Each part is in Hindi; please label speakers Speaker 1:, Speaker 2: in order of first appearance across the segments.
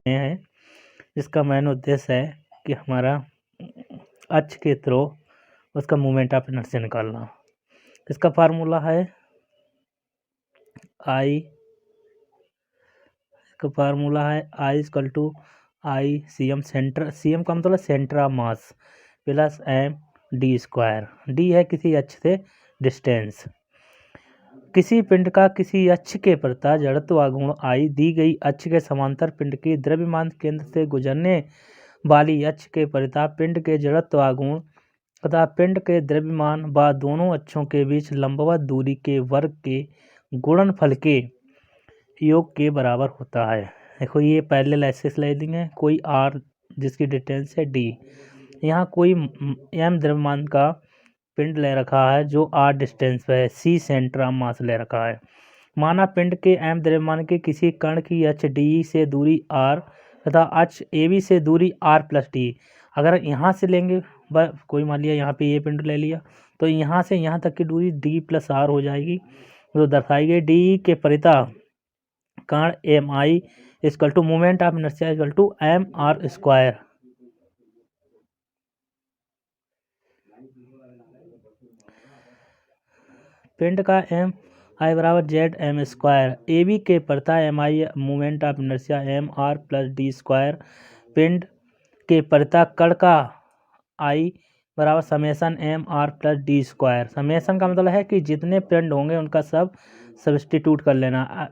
Speaker 1: है, जिसका मेन उद्देश्य है कि हमारा अक्ष के थ्रू उसका मोमेंट ऑफ इनर्शिया निकालना। इसका फार्मूला है I equal to I C M, centre, C M का मतलब centre of mass, plus M D square. D है किसी अक्ष से डिस्टेंस। किसी पिंड का किसी अक्ष के प्रति जड़त्व आघूर्ण आई दी गई अक्ष के समांतर पिंड की द्रव्यमान केंद्र से गुजरने वाली अक्ष के प्रति पिंड के जड़त्व आघूर्ण तथा पिंड के द्रव्यमान व दोनों अक्षों के बीच लंबवत दूरी के वर्ग के गुणनफल के योग के बराबर होता है। देखो ये पैरेलल एक्सिस ले लेंगे, कोई आर जिसकी डिस्टेंस है डी, यहाँ कोई एम द्रव्यमान का पिंड ले रखा है जो आर डिस्टेंस पे है, सी सेंटर ऑफ मास ले रखा है। माना पिंड के एम द्रव्यमान के किसी कण की अक्ष डी से दूरी आर तथा अक्ष ए बी से दूरी आर प्लस डी। अगर यहाँ से लेंगे, कोई मान लिया यहाँ पे ये पिंड ले लिया, तो यहाँ से यहाँ तक की दूरी डी प्लस आर हो जाएगी, जो दर्शाई गई डी के परिता कण M I equal to moment of inertia equal to M R square. पिंड का एम आई बराबर Z M square, A B के प्रति M I moment of inertia M R plus D square. पिंड के प्रति कण का आई बराबर summation M R plus D square. Summation का मतलब है कि जितने पिंड होंगे उनका सब सब्स्टिट्यूट कर लेना।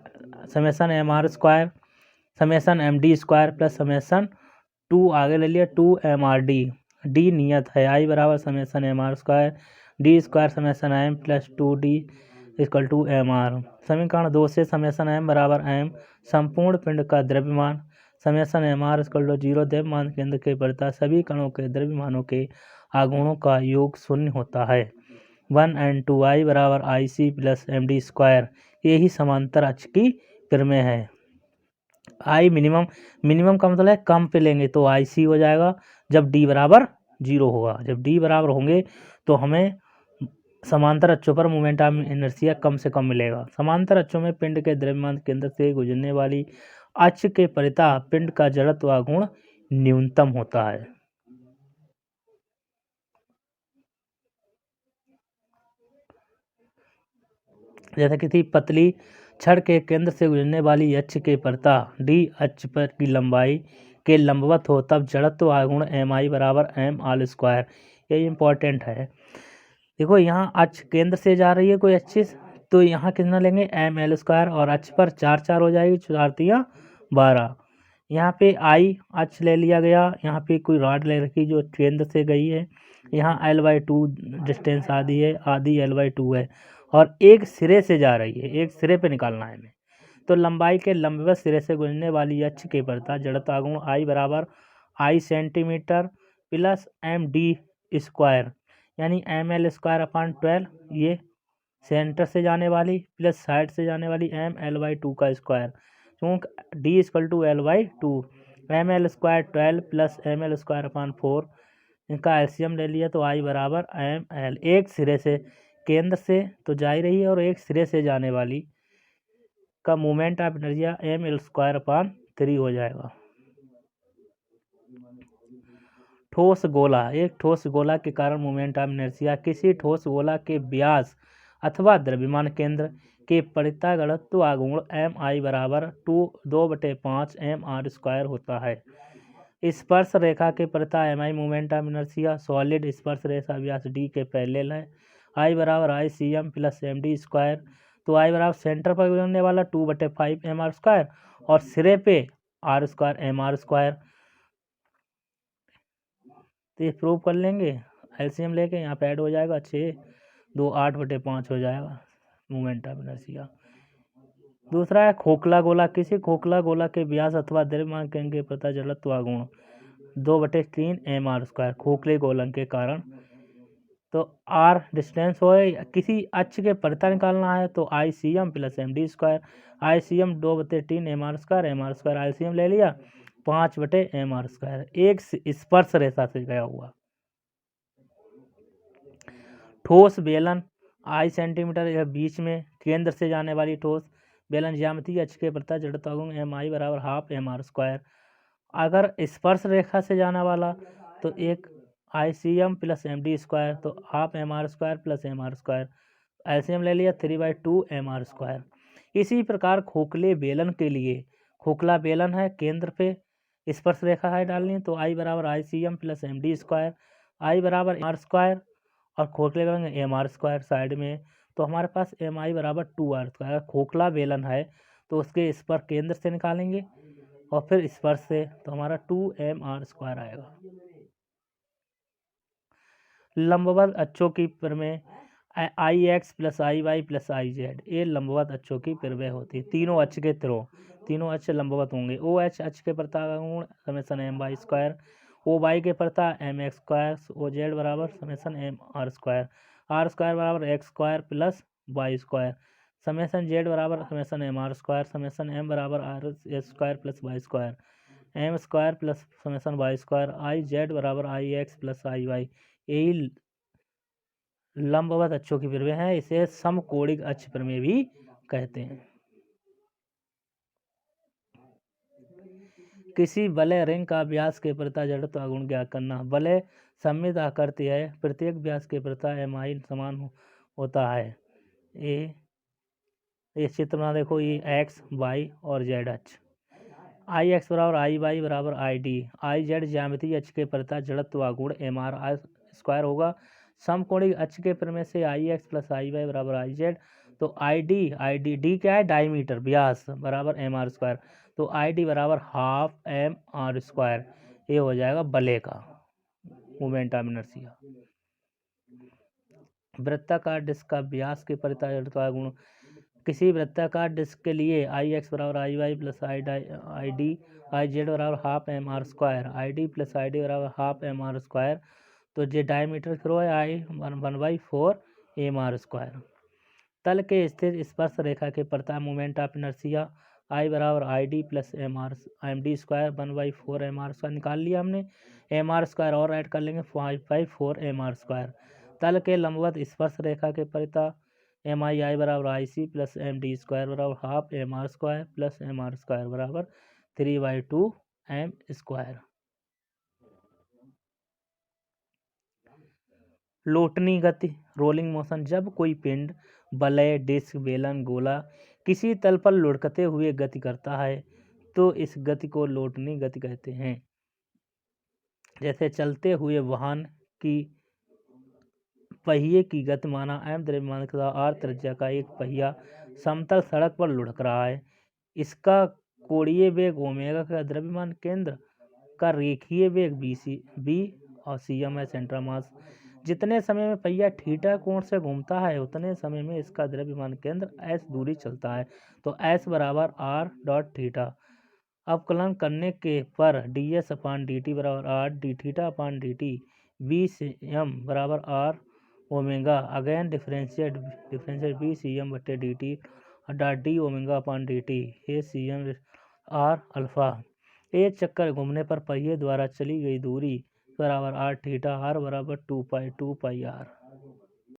Speaker 1: Summation M R square, summation M D square plus summation 2 आगे ले लिया 2 एम आर डी। डी नियत है, आई बराबर summation M R square D square summation M plus 2 D equal to M R. समीकरण 2 से समेसन एम बराबर एम संपूर्ण पिंड का द्रव्यमान summation M R equal to 0 द्रव्यमान केंद्र के प्रति सभी कणों के द्रव्यमानों के आघूर्णों का योग शून्य होता है। 1 एंड 2 आई बराबर I C plus M D square. यही समांतर अक्ष की प्रमेय है। आई मिनिमम का मतलब है कम पे लेंगे तो आई सी हो जाएगा जब डी बराबर 0 होगा। जब डी बराबर होंगे तो हमें समांतर अक्षों पर मोमेंट ऑफ इनर्शिया कम से कम मिलेगा। समांतर अक्षों में पिंड के द्रव्यमान केंद्र से गुजरने वाली अक्ष के परिता पिंड का जड़त्व आघूर्ण न्यूनतम होता है। जैसे किसी पतली छड़ के केंद्र से गुजरने वाली अक्ष के प्रति डी अक्ष पर की लंबाई के लंबवत हो तब जड़त्व आघूर्ण एम आई बराबर एम आल स्क्वायर। ये इम्पोर्टेंट है। देखो यहाँ अक्ष केंद्र से जा रही है कोई अक्ष, तो यहाँ कितना लेंगे एम एल स्क्वायर, और अक्ष पर 4 हो जाएगी, 4 12। यहाँ पे आई अक्ष ले लिया गया, यहाँ पे कोई रॉड ले रखी जो केंद्र से गई है, यहाँ L/2 डिस्टेंस आदि है, आदि L/2 है, और एक सिरे से जा रही है, एक सिरे पे निकालना है हमें। तो लंबाई के लंबवत सिरे से गुजरने वाली अक्ष के प्रति जड़त्व आघूर्ण आई बराबर I centimetre plus M D square, यानी एम एल स्क्वायर अपॉन 12, ये सेंटर से जाने वाली प्लस साइड से जाने वाली M/2 का स्क्वायर, क्योंकि D equal to L/2, M L square 12 plus M L square upon 4, इनका एलसीएम ले लिया तो आई बराबर एम एल। एक सिरे से केंद्र से तो जा ही रही है और एक सिरे से जाने वाली का moment of inertia M L square upon 3 हो जाएगा। ठोस गोला, एक ठोस गोला के कारण मोमेंट ऑफ इनर्शिया किसी ठोस गोला के व्यास अथवा द्रव्यमान केंद्र के परिता जड़त्व आघूर्ण एम आई बराबर 2/5 एम आर स्क्वायर होता है। स्पर्श रेखा के परिता M I moment of inertia solid स्पर्श रेखा व्यास डी के पैरेलल है। आई बराबर I C M plus M D square, तो आई बराबर सेंटर पर गुजरने वाला 2/5 एम आर स्क्वायर और सिरे पे R square M R square. तो ये प्रूव कर लेंगे, एलसीएम लेके यहाँ पे ऐड हो जाएगा, 6 2 8/5 हो जाएगा मोमेंट ऑफ इनर्शिया। दूसरा है खोखला गोला, किसी खोखला गोला के व्यास अथवा द्रव्यमान केंद्र के प्रति जड़त्व आघूर्ण 2/3 एम आर स्क्वायर, खोखले गोलन के कारण। तो आर डिस्टेंस हो, किसी अक्ष के परिता निकालना है तो I C M plus M D square, I C M 2/3 M R square I C M ले लिया 5/एम आर स्क्वायर, एक स्पर्श रेखा से गया हुआ। ठोस बेलन आई सेंटीमीटर या बीच में केंद्र से जाने वाली ठोस बेलन ज्यामितीय अक्ष के प्रति जड़त्व आघूर्ण एम आई बराबर 1/2 एम आर स्क्वायर। अगर स्पर्श रेखा से जाने वाला तो एक ICM प्लस MD² तो half MR² plus MR², LCM ले लिया 3/2 MR²। इसी प्रकार खोखले बेलन के लिए, खोखला बेलन है, केंद्र पे स्पर्श रेखा है डालनी, तो I बराबर ICM प्लस MD², I बराबर MR² और खोखले बेलन MR² साइड में, तो हमारे पास MI बराबर 2R²। अगर खोखला बेलन है तो उसके स्पर्श केंद्र से निकालेंगे और फिर स्पर्श से, तो हमारा 2MR² आएगा। लंबवत अक्षों की प्रमेय IX plus IY plus IZ, ये लंबवत अक्षों की प्रमेय होती है। तीनों अक्ष के थ्रो, तीनों अक्ष लंबवत होंगे। OH अक्ष के प्रतागुण समेसन MY², OY के प्रता MX², OZ बराबर समेसन MR², R² बराबर X² plus Y², summation Z बराबर समेसन MR², समेसन M बराबर RS² plus Y², M² plus summation Y², IZ बराबर IX प्लस IY। यही लंबवत अक्षों की प्रमेय है, इसे समकोणिक अक्ष प्रमेय भी कहते हैं। किसी वलय रिंग का व्यास के प्रता जड़त्व गुण ज्ञात करना। वलय सममित आकृति है, प्रत्येक व्यास के प्रता MI समान होता है। ये चित्र में देखो, ये X, Y और Z अक्ष। IX बराबर IY बराबर ID, IZ ज्यामितीय अक्ष के प्रता जड़त्व गुण MR² होगा। समकोणिक अक्ष के प्रमेय से IX प्लस IY बराबर IZ, तो ID क्या है, डायमीटर व्यास बराबर MR², तो ID बराबर हाफ MR²। ये हो जाएगा वलय का मोमेंट ऑफ इनर्शिया। वृत्ताकार डिस्क का व्यास के प्रता जड़त्व गुण। किसी वृत्ताकार डिस्क के लिए IX बराबर IY प्लस ID, IZ बराबर half MR², ID plus ID बराबर हाफ MR², तो ये डायमीटर थ्रो है I 1/4 MR²। तल के स्थित स्पर्श रेखा के प्रता मोमेंट ऑफ इनर्शिया I बराबर ID प्लस MD² 1/4 MR² निकाल लिया हमने। MR² और ऐड कर लेंगे 5/4 MR²। तल के लंबवत स्पर्श रेखा के प्रता MI बराबर IC प्लस MD² बराबर हाफ MR² प्लस MR² बराबर 3/2 M²। लोटनी गति, रोलिंग मोशन। जब कोई पिंड, वलय, डिस्क, बेलन, गोला किसी तल पर लुढ़कते हुए गति करता है तो इस गति को लोटनी गति कहते हैं। जैसे चलते हुए वाहन की पहिए की गति माना M द्रव्यमान का R त्रिज्या का एक पहिया समतल सड़क पर लुढ़क रहा है। इसका कोणीय वेग ओमेगा का द्रव्यमान केंद्र का रेखीय वेग B और CM है सेंटर मास। जितने समय में पहिया थीटा कोण से घूमता है उतने समय में इसका द्रव्यमान केंद्र S दूरी चलता है, तो S बराबर R डॉट थीटा। अवकलन करने के पर ds/dt बराबर R d θ/dt, BCM बराबर R omega, again differentiate BCM/dt dot d ओमेगा/dt, ये CM R अल्फा। एक चक्कर घूमने पर पहिए द्वारा चली गई दूरी बराबर R थीटा, R बराबर 2 पाई R।